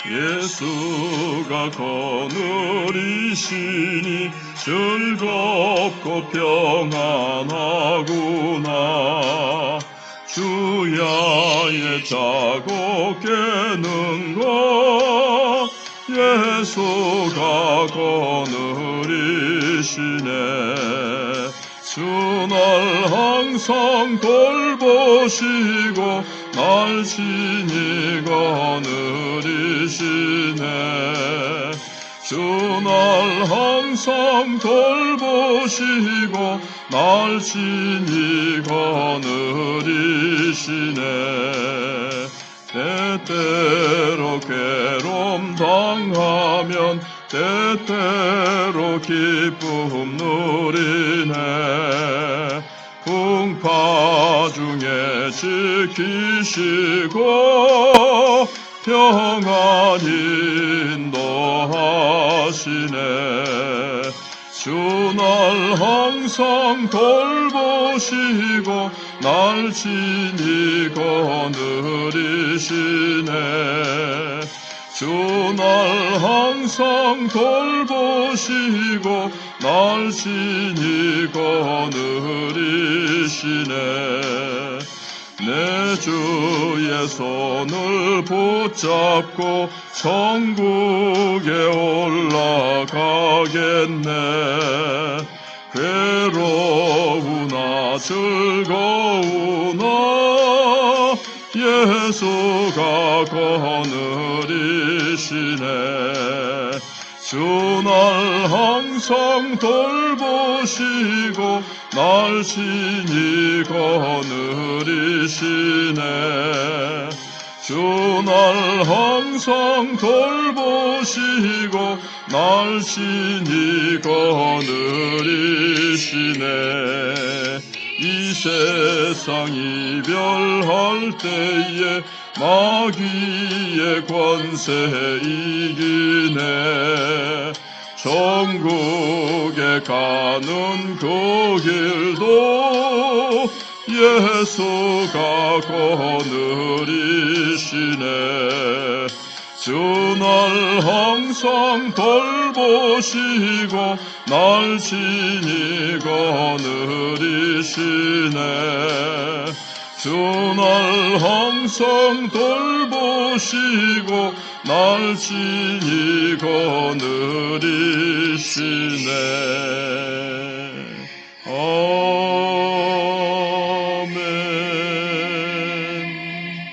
예수가 거느리시니 즐겁고 평안하구나. 주야의 자고 깨는 것 예수가 거느리시네. 주 날 항상 돌보시고 날 친히 거느리시네. 주 날 항상 돌보시고 날 친히 거느리시네. 때때로 괴로움 당하면 때때로 기쁨 누리네. 풍파 중에 지키시고 평안히 인도하시네. 주 날 항상 돌보시고 날 친히 거느리시네. 주 날 항상 돌보시고 날 친히 거느리시네. 내 주의 손을 붙잡고 천국에 올라가겠네. 괴로우나 즐거우나 예수가 거느리시네. 주 날 항상 돌보시고 날 친히 거느리시네. 주 날 항상 돌보시고 날 친히 거느리시네. 이 세상 이별할 때에 마귀의 권세 이기네. 천국에 가는 그 길도 예수가 거느리시네. 주 날 항상 돌보시고 날 친히 거느리시네. 주 날 항상 돌보시고 날 친히 거느리시네. 아멘.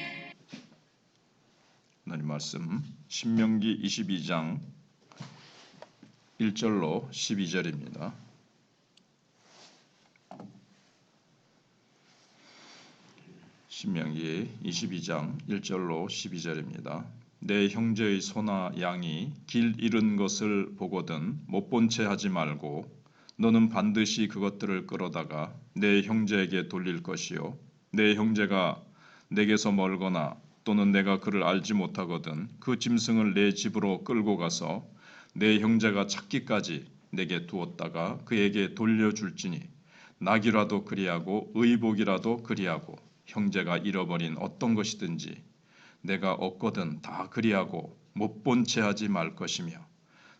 하나님 말씀 신명기 22장 1절로 12절입니다. 신명기 22장 1절로 12절입니다. 내 형제의 소나 양이 길 잃은 것을 보거든 못 본 채 하지 말고 너는 반드시 그것들을 끌어다가 내 형제에게 돌릴 것이요. 내 형제가 내게서 멀거나 또는 내가 그를 알지 못하거든 그 짐승을 내 집으로 끌고 가서 내 형제가 찾기까지 내게 두었다가 그에게 돌려줄지니 낙이라도 그리하고 의복이라도 그리하고 형제가 잃어버린 어떤 것이든지 내가 얻거든 다 그리하고 못 본 채 하지 말 것이며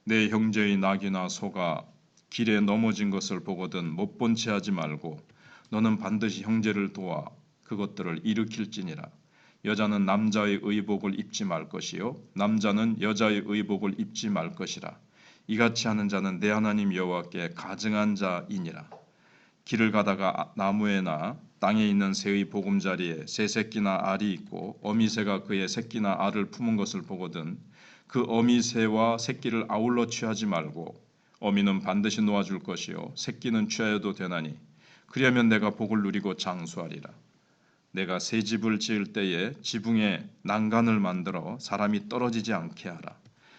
내 형제의 낙이나 소가 길에 넘어진 것을 보거든 못 본 채 하지 말고 너는 반드시 형제를 도와 그것들을 일으킬지니라. 여자는 남자의 의복을 입지 말 것이요 남자는 여자의 의복을 입지 말 것이라. 이같이 하는 자는 내 하나님 여호와께 가증한 자이니라. 길을 가다가 나무에나 땅에 있는 새의 보금자리에 새 새끼나 알이 있고 어미새가 그의 새끼나 알을 품은 것을 보거든 그 어미새와 새끼를 아울러 취하지 말고 어미는 반드시 놓아줄 것이요 새끼는 취하여도 되나니 그리하면 내가 복을 누리고 장수하리라. 내가 새 집을 지을 때에 지붕에 난간을 만들어 사람이 떨어지지 않게 하라.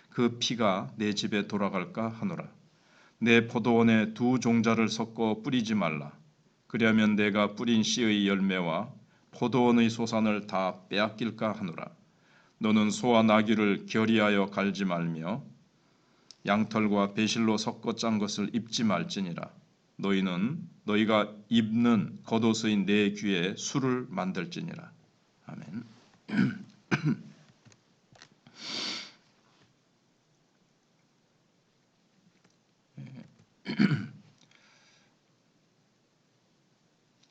그 피가 내 집에 돌아갈까 하노라. 내 포도원에 두 종자를 섞어 뿌리지 말라. 그리하면 내가 뿌린 씨의 열매와 포도원의 소산을 다 빼앗길까 하노라. 너는 소와 나귀를 결의하여 갈지 말며 양털과 배실로 섞어 짠 것을 입지 말지니라. 너희는 너희가 입는 겉옷의 내 귀에 술을 만들지니라. 아멘.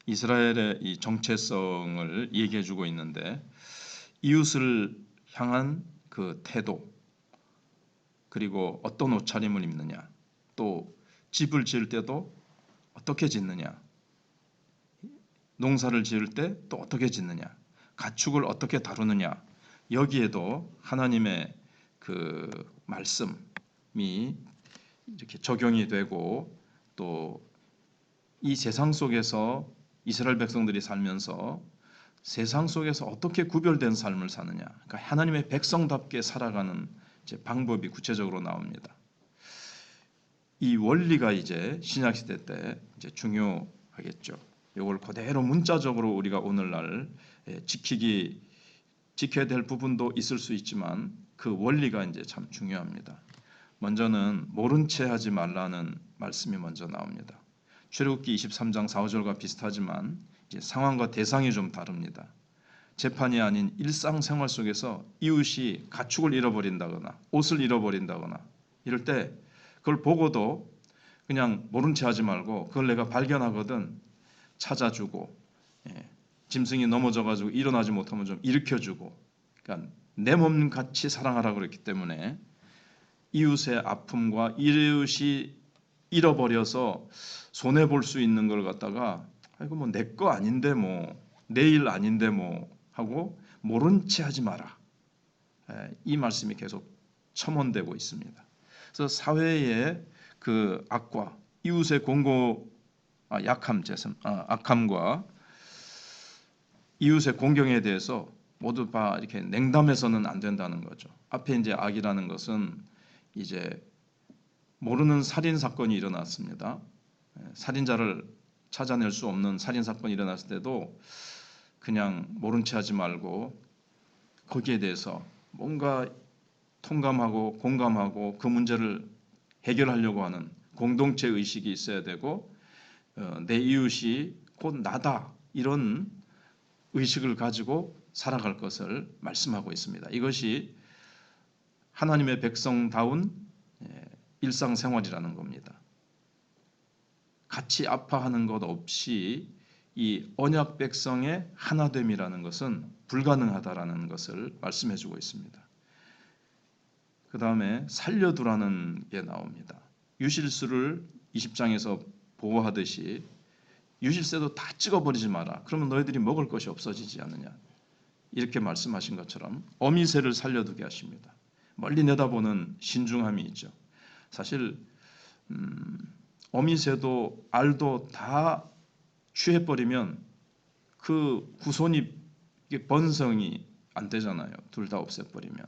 이스라엘의 이 정체성을 얘기해주고 있는데 이웃을 향한 그 태도, 그리고 어떤 옷차림을 입느냐, 또 집을 지을 때도 어떻게 짓느냐, 농사를 지을 때 또 어떻게 짓느냐, 가축을 어떻게 다루느냐, 여기에도 하나님의 그 말씀이 이렇게 적용이 되고, 또 이 세상 속에서 이스라엘 백성들이 살면서 세상 속에서 어떻게 구별된 삶을 사느냐, 그러니까 하나님의 백성답게 살아가는 이제 방법이 구체적으로 나옵니다. 이 원리가 이제 신약 시대 때 이제 중요하겠죠. 이걸 그대로 문자적으로 우리가 오늘날 지켜야 될 부분도 있을 수 있지만 그 원리가 이제 참 중요합니다. 먼저는 모른 채 하지 말라는 말씀이 먼저 나옵니다. 출애굽기 23장 4, 5절과 비슷하지만 이제 상황과 대상이 좀 다릅니다. 재판이 아닌 일상생활 속에서 이웃이 가축을 잃어버린다거나 옷을 잃어버린다거나 이럴 때 그걸 보고도 그냥 모른 채 하지 말고 그걸 내가 발견하거든 찾아주고, 짐승이 넘어져가지고 일어나지 못하면 좀 일으켜주고, 그러니까 내 몸 같이 사랑하라고 그랬기 때문에 이웃의 아픔과 이웃이 잃어버려서 손해 볼 수 있는 걸 갖다가 이거 뭐 내 거 아닌데 뭐 내 일 아닌데 뭐 하고 모른 채 하지 마라. 이 말씀이 계속 첨언되고 있습니다. 그래서 사회의 그 악과 이웃의 악함과 이웃의 공경에 대해서 모두 다 이렇게 냉담해서는 안 된다는 거죠. 앞에 이제 악이라는 것은 이제 모르는 살인 사건이 일어났습니다. 살인자를 찾아낼 수 없는 살인 사건이 일어났을 때도 그냥 모른 채 하지 말고 거기에 대해서 뭔가 통감하고 공감하고 그 문제를 해결하려고 하는 공동체 의식이 있어야 되고, 내 이웃이 곧 나다 이런 의식을 가지고 살아갈 것을 말씀하고 있습니다. 이것이 하나님의 백성다운 일상생활이라는 겁니다. 같이 아파하는 것 없이 이 언약 백성의 하나됨이라는 것은 불가능하다라는 것을 말씀해주고 있습니다. 그 다음에 살려두라는 게 나옵니다. 유실수를 20장에서 보호하듯이 유실새도 다 찍어버리지 마라. 그러면 너희들이 먹을 것이 없어지지 않느냐. 이렇게 말씀하신 것처럼 어미새를 살려두게 하십니다. 멀리 내다보는 신중함이 있죠. 사실 어미새도 알도 다 취해버리면 그 후손이 번성이 안 되잖아요. 둘 다 없애버리면.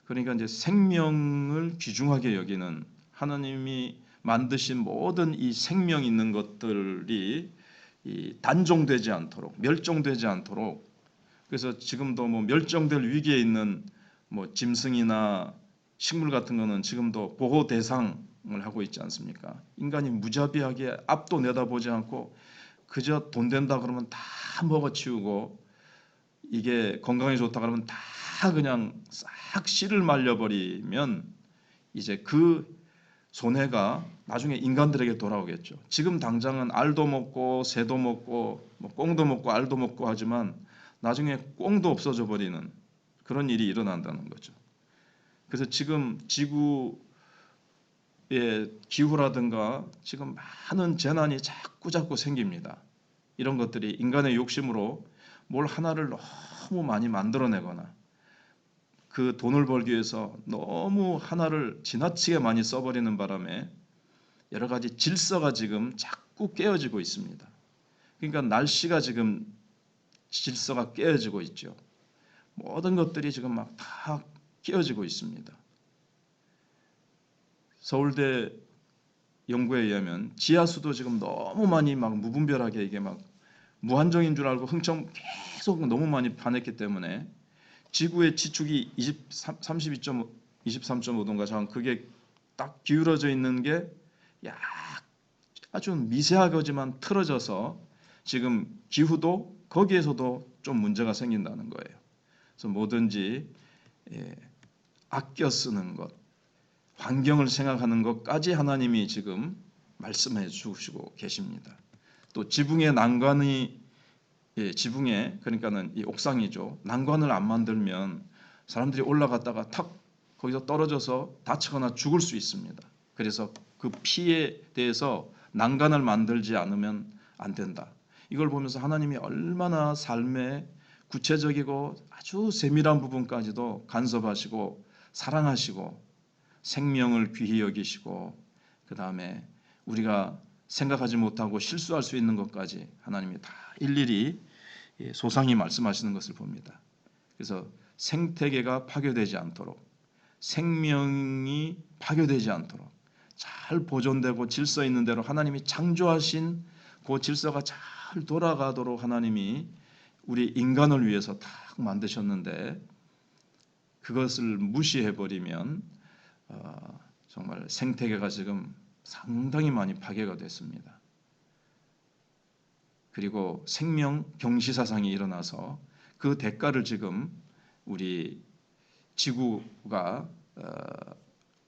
그러니까 이제 생명을 귀중하게 여기는 하나님이 만드신 모든 이 생명 있는 것들이 단종되지 않도록, 멸종되지 않도록, 그래서 지금도 뭐 멸종될 위기에 있는 뭐 짐승이나 식물 같은 거는 지금도 보호 대상을 하고 있지 않습니까? 인간이 무자비하게 앞도 내다보지 않고 그저 돈 된다 그러면 다 먹어치우고, 이게 건강에 좋다 그러면 다 그냥 싹 씨를 말려버리면 이제 그 손해가 나중에 인간들에게 돌아오겠죠. 지금 당장은 알도 먹고 새도 먹고 뭐 꽁도 먹고 알도 먹고 하지만 나중에 꽁도 없어져 버리는 그런 일이 일어난다는 거죠. 그래서 지금 지구의 기후라든가 지금 많은 재난이 자꾸 생깁니다. 이런 것들이 인간의 욕심으로 뭘 하나를 너무 많이 만들어내거나 그 돈을 벌기 위해서 너무 하나를 지나치게 많이 써버리는 바람에 여러 가지 질서가 지금 자꾸 깨어지고 있습니다. 그러니까 날씨가 지금 질서가 깨어지고 있죠. 모든 것들이 지금 막 다 깨어지고 있습니다. 서울대 연구에 의하면 지하수도 지금 너무 많이 막 무분별하게 이게 막 무한정인 줄 알고 흥청 계속 너무 많이 파냈기 때문에 지구의 지축이 23.5도인가 참 그게 딱 기울어져 있는 게 아주 미세하지만 틀어져서 지금 기후도 거기에서도 좀 문제가 생긴다는 거예요. 그래서 뭐든지 아껴 쓰는 것, 환경을 생각하는 것까지 하나님이 지금 말씀해 주시고 계십니다. 또 지붕의 난관이 지붕에 그러니까는 이 옥상이죠. 난관을 안 만들면 사람들이 올라갔다가 탁 거기서 떨어져서 다치거나 죽을 수 있습니다. 그래서 그 피해에 대해서 난간을 만들지 않으면 안 된다. 이걸 보면서 하나님이 얼마나 삶의 구체적이고 아주 세밀한 부분까지도 간섭하시고 사랑하시고 생명을 귀히 여기시고 그 다음에 우리가 생각하지 못하고 실수할 수 있는 것까지 하나님이 다 일일이 소상히 말씀하시는 것을 봅니다. 그래서 생태계가 파괴되지 않도록 생명이 파괴되지 않도록 잘 보존되고 질서 있는 대로 하나님이 창조하신 그 질서가 잘 돌아가도록 하나님이 우리 인간을 위해서 딱 만드셨는데 그것을 무시해버리면 정말 생태계가 지금 상당히 많이 파괴가 됐습니다. 그리고 생명 경시사상이 일어나서 그 대가를 지금 우리 지구가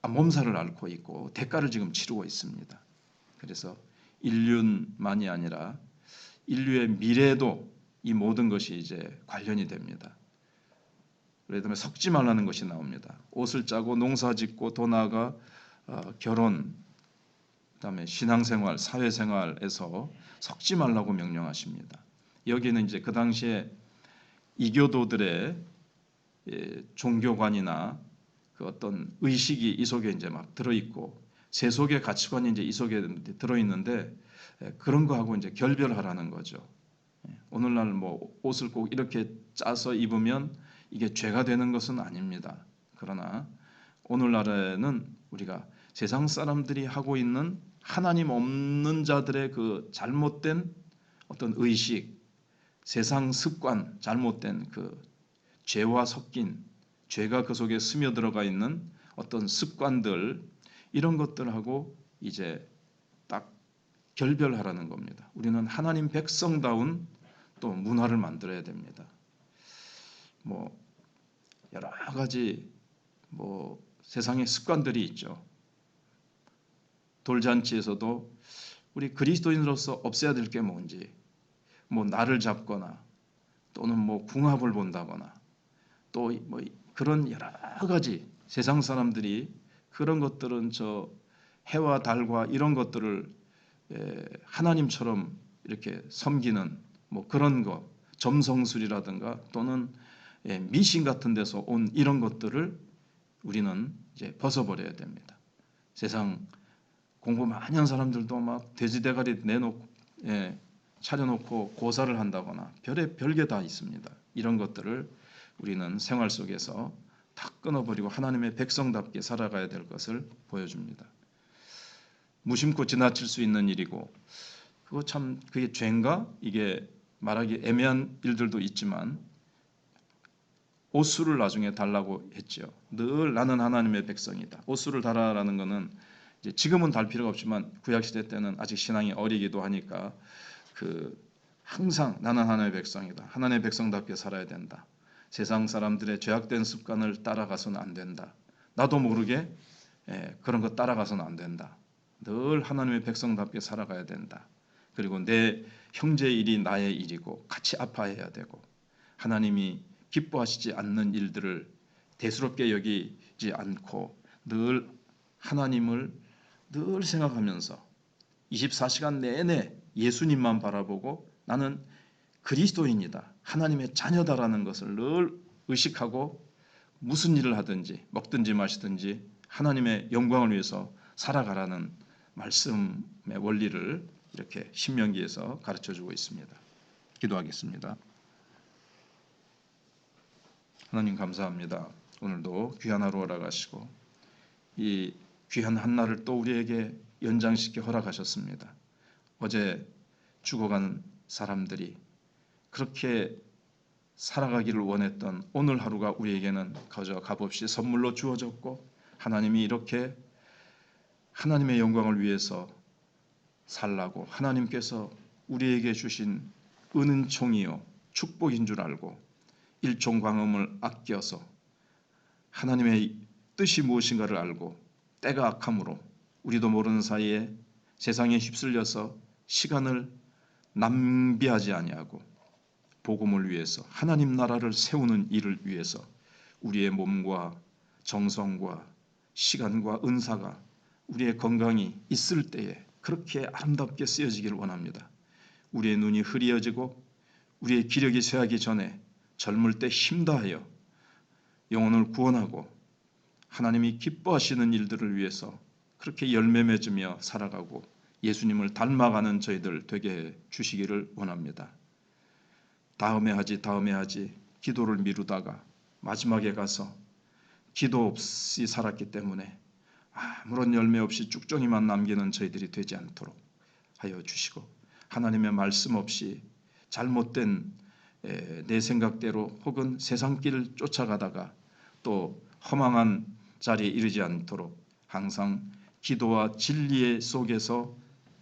몸살을 앓고 있고 대가를 지금 치르고 있습니다. 그래서 인류만이 아니라 인류의 미래에도 이 모든 것이 이제 관련이 됩니다. 예를 들면 섞지 말라는 것이 나옵니다. 옷을 짜고 농사짓고 더 나아가 결혼, 그다음에 신앙생활, 사회생활에서 섞지 말라고 명령하십니다. 여기는 이제 그 당시에 이교도들의 종교관이나 그 어떤 의식이 이 속에 이제 막 들어 있고 세속의 가치관이 이제 이 속에 들어 있는데 그런 거하고 이제 결별하라는 거죠. 오늘날 뭐 옷을 꼭 이렇게 짜서 입으면 이게 죄가 되는 것은 아닙니다. 그러나 오늘날에는 우리가 세상 사람들이 하고 있는 하나님 없는 자들의 그 잘못된 어떤 의식, 세상 습관, 잘못된 그 죄와 섞인 죄가 그 속에 스며들어가 있는 어떤 습관들 이런 것들하고 이제 딱 결별하라는 겁니다. 우리는 하나님 백성다운 또 문화를 만들어야 됩니다. 뭐 여러 가지 뭐 세상의 습관들이 있죠. 돌잔치에서도 우리 그리스도인으로서 없애야 될 게 뭔지, 뭐 날을 잡거나 또는 뭐 궁합을 본다거나 또 뭐 그런 여러 가지 세상 사람들이 그런 것들은 저 해와 달과 이런 것들을 하나님처럼 이렇게 섬기는 뭐 그런 거 점성술이라든가 또는 미신 같은 데서 온 이런 것들을 우리는 이제 벗어버려야 됩니다. 세상 공부 많이 한 사람들도 막 돼지 대가리 내놓고 차려놓고 고사를 한다거나 별게 다 있습니다. 이런 것들을 우리는 생활 속에서 다 끊어버리고 하나님의 백성답게 살아가야 될 것을 보여줍니다. 무심코 지나칠 수 있는 일이고 그거 참 그게 죄인가? 이게 말하기 애매한 일들도 있지만 옷수를 나중에 달라고 했죠. 늘 나는 하나님의 백성이다. 옷수를 달아라는 것은 이제 지금은 달 필요가 없지만 구약 시대 때는 아직 신앙이 어리기도 하니까 항상 나는 하나님의 백성이다. 하나님의 백성답게 살아야 된다. 세상 사람들의 죄악된 습관을 따라가서는 안 된다. 나도 모르게 그런 거 따라가서는 안 된다. 늘 하나님의 백성답게 살아가야 된다. 그리고 내 형제의 일이 나의 일이고 같이 아파해야 되고 하나님이 기뻐하시지 않는 일들을 대수롭게 여기지 않고 늘 하나님을 늘 생각하면서 24시간 내내 예수님만 바라보고 나는 그리스도인이다. 하나님의 자녀다라는 것을 늘 의식하고 무슨 일을 하든지 먹든지 마시든지 하나님의 영광을 위해서 살아가라는 말씀의 원리를 이렇게 신명기에서 가르쳐주고 있습니다. 기도하겠습니다. 하나님 감사합니다. 오늘도 귀한 하루 허락하시고 이 귀한 한날을 또 우리에게 연장시켜 허락하셨습니다. 어제 죽어가는 사람들이 그렇게 살아가기를 원했던 오늘 하루가 우리에게는 그저 값없이 선물로 주어졌고 하나님이 이렇게 하나님의 영광을 위해서 살라고 하나님께서 우리에게 주신 은총이요 축복인 줄 알고 일종광음을 아껴서 하나님의 뜻이 무엇인가를 알고 때가 악함으로 우리도 모르는 사이에 세상에 휩쓸려서 시간을 낭비하지 아니하고 복음을 위해서 하나님 나라를 세우는 일을 위해서 우리의 몸과 정성과 시간과 은사가 우리의 건강이 있을 때에 그렇게 아름답게 쓰여지기를 원합니다. 우리의 눈이 흐리어지고 우리의 기력이 쇠하기 전에 젊을 때 힘다하여 영혼을 구원하고 하나님이 기뻐하시는 일들을 위해서 그렇게 열매 맺으며 살아가고 예수님을 닮아가는 저희들 되게 해 주시기를 원합니다. 다음에 하지 기도를 미루다가 마지막에 가서 기도 없이 살았기 때문에 아무런 열매 없이 쭉정이만 남기는 저희들이 되지 않도록 하여 주시고 하나님의 말씀 없이 잘못된 내 생각대로 혹은 세상 길을 쫓아가다가 또 허망한 자리에 이르지 않도록 항상 기도와 진리의 속에서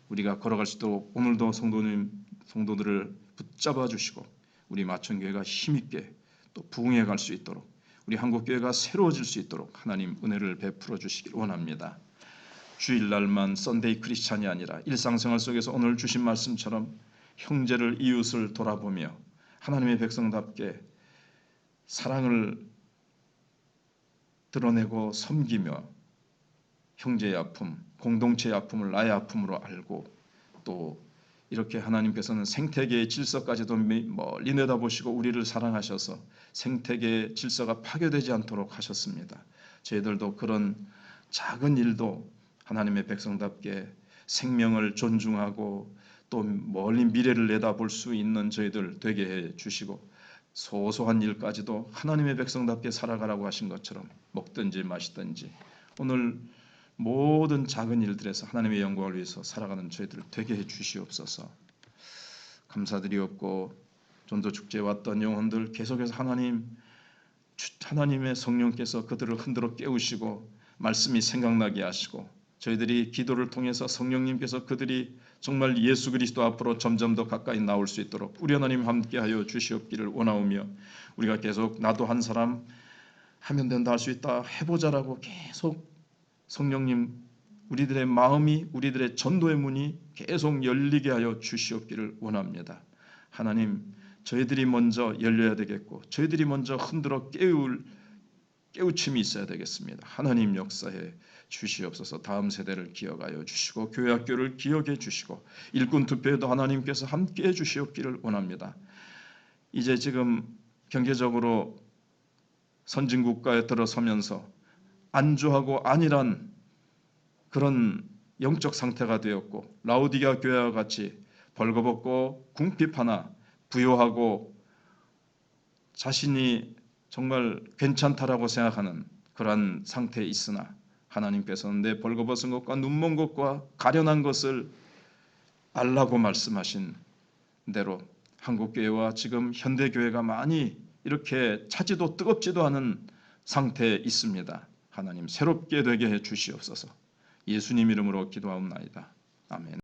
우리가 걸어갈 수 있도록 오늘도 성도들을 붙잡아 주시고 우리 마천교회가 힘있게 또 부흥해 갈 수 있도록 우리 한국교회가 새로워질 수 있도록 하나님 은혜를 베풀어 주시길 원합니다. 주일날만 썬데이 크리스찬이 아니라 일상생활 속에서 오늘 주신 말씀처럼 형제를 이웃을 돌아보며 하나님의 백성답게 사랑을 드러내고 섬기며 형제의 아픔, 공동체의 아픔을 나의 아픔으로 알고 또 이렇게 하나님께서는 생태계의 질서까지도 멀리 내다보시고 우리를 사랑하셔서 생태계의 질서가 파괴되지 않도록 하셨습니다. 저희들도 그런 작은 일도 하나님의 백성답게 생명을 존중하고 또 멀리 미래를 내다볼 수 있는 저희들 되게 해 주시고 소소한 일까지도 하나님의 백성답게 살아가라고 하신 것처럼 먹든지 마시든지 오늘 모든 작은 일들에서 하나님의 영광을 위해서 살아가는 저희들을 되게 해 주시옵소서. 감사드리옵고 전도축제에 왔던 영혼들 계속해서 하나님의 성령께서 그들을 흔들어 깨우시고 말씀이 생각나게 하시고 저희들이 기도를 통해서 성령님께서 그들이 정말 예수 그리스도 앞으로 점점 더 가까이 나올 수 있도록 우리 하나님 함께하여 주시옵기를 원하오며 우리가 계속 나도 한 사람 하면 된다 할 수 있다 해보자라고 계속 성령님 우리들의 마음이 우리들의 전도의 문이 계속 열리게 하여 주시옵기를 원합니다. 하나님 저희들이 먼저 열려야 되겠고 저희들이 먼저 흔들어 깨우침이 있어야 되겠습니다. 하나님 역사에 주시옵소서. 다음 세대를 기억하여 주시고 교회 학교를 기억해 주시고 일꾼 투표에도 하나님께서 함께해 주시옵기를 원합니다. 이제 지금 경제적으로 선진국가에 들어서면서 안주하고 안일한 그런 영적 상태가 되었고 라오디게아 교회와 같이 벌거벗고 궁핍하나 부요하고 자신이 정말 괜찮다라고 생각하는 그러한 상태에 있으나 하나님께서는 내 벌거벗은 것과 눈먼 것과 가련한 것을 알라고 말씀하신 대로 한국교회와 지금 현대교회가 많이 이렇게 차지도 뜨겁지도 않은 상태에 있습니다. 하나님 새롭게 되게 해 주시옵소서. 예수님 이름으로 기도하옵나이다. 아멘.